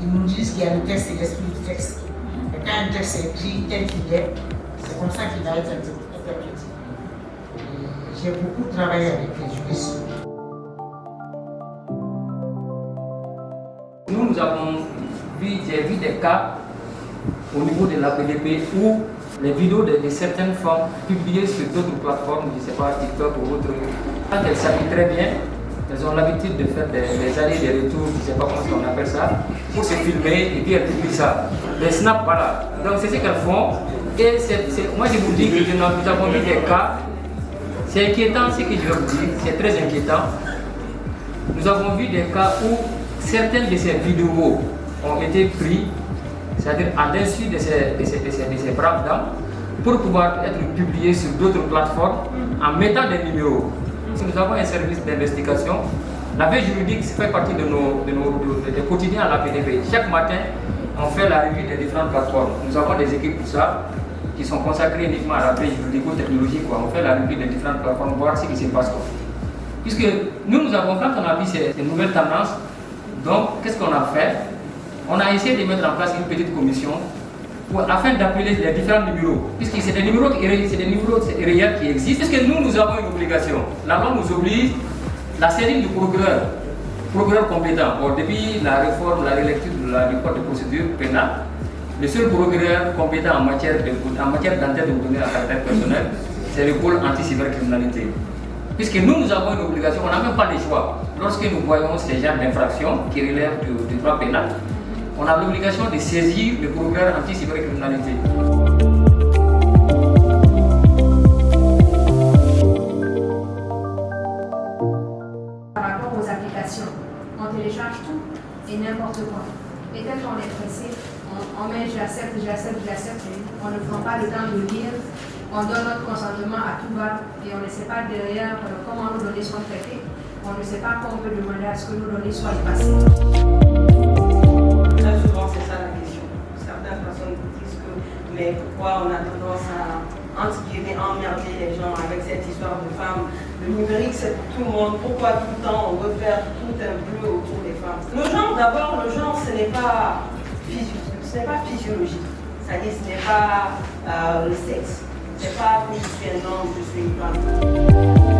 Ils nous disent qu'il y a le texte et l'esprit du texte. Et quand un texte est écrit tel qu'il est, c'est comme ça qu'il va être interprété. J'ai beaucoup travaillé avec les juristes. Nous avons j'ai vu des cas au niveau de la PDP où les vidéos de certaines femmes publiées sur d'autres plateformes, je ne sais pas, TikTok ou autre, quand elles s'habillent très bien, elles ont l'habitude de faire des allers et des retours, je ne sais pas comment on appelle ça, pour se filmer et puis elles publient ça. Les snaps, voilà. Donc c'est ce qu'elles font. Et moi je vous dis que nous avons vu des cas, c'est inquiétant ce que je vais vous dire, c'est très inquiétant. Nous avons vu des cas où certaines de ces vidéos ont été prises, c'est-à-dire à l'insu de ces braves dames, pour pouvoir être publiées sur d'autres plateformes en mettant des numéros. Nous avons un service d'investigation. La veille juridique fait partie de nos quotidiens à la PDP. Chaque matin, on fait la revue des différentes plateformes. Nous avons des équipes pour ça, qui sont consacrées uniquement à la veille juridico-technologique. On fait la revue des différentes plateformes, voir ce qui se passe. Puisque nous avons, quand on a vu ces nouvelles tendances, donc qu'est-ce qu'on a fait? On a essayé de mettre en place une petite commission afin d'appeler les différents numéros, puisque c'est des numéros réels qui existent, puisque nous avons une obligation. La loi nous oblige, la série du procureur compétent. Bon, depuis la réforme, la relecture du code de procédure pénale, le seul procureur compétent en matière d'enquête de données à caractère personnel, c'est le pôle anti-cybercriminalité. Puisque nous avons une obligation, on n'a même pas le choix. Lorsque nous voyons ces genres d'infractions qui relèvent du droit pénal, on a l'obligation de saisir le procureur anti-cybercriminalité. Par rapport aux applications, on télécharge tout et n'importe quoi. Et tel qu'on est pressé, on met j'accepte, on ne prend pas le temps de lire, on donne notre consentement à tout va et on ne sait pas derrière comment nos données sont traitées, on ne sait pas quand on peut demander à ce que nos données soient effacées. Très souvent, c'est ça la question. Certaines personnes disent que, mais pourquoi on a tendance à, entre guillemets, emmerder les gens avec cette histoire de femmes? Le numérique, c'est pour tout le monde. Pourquoi tout le temps on veut faire tout un bleu autour des femmes? Le genre, d'abord, le genre, ce n'est pas physiologique. C'est-à-dire, ce n'est pas le sexe. Ce n'est pas que je suis un homme, je suis une femme.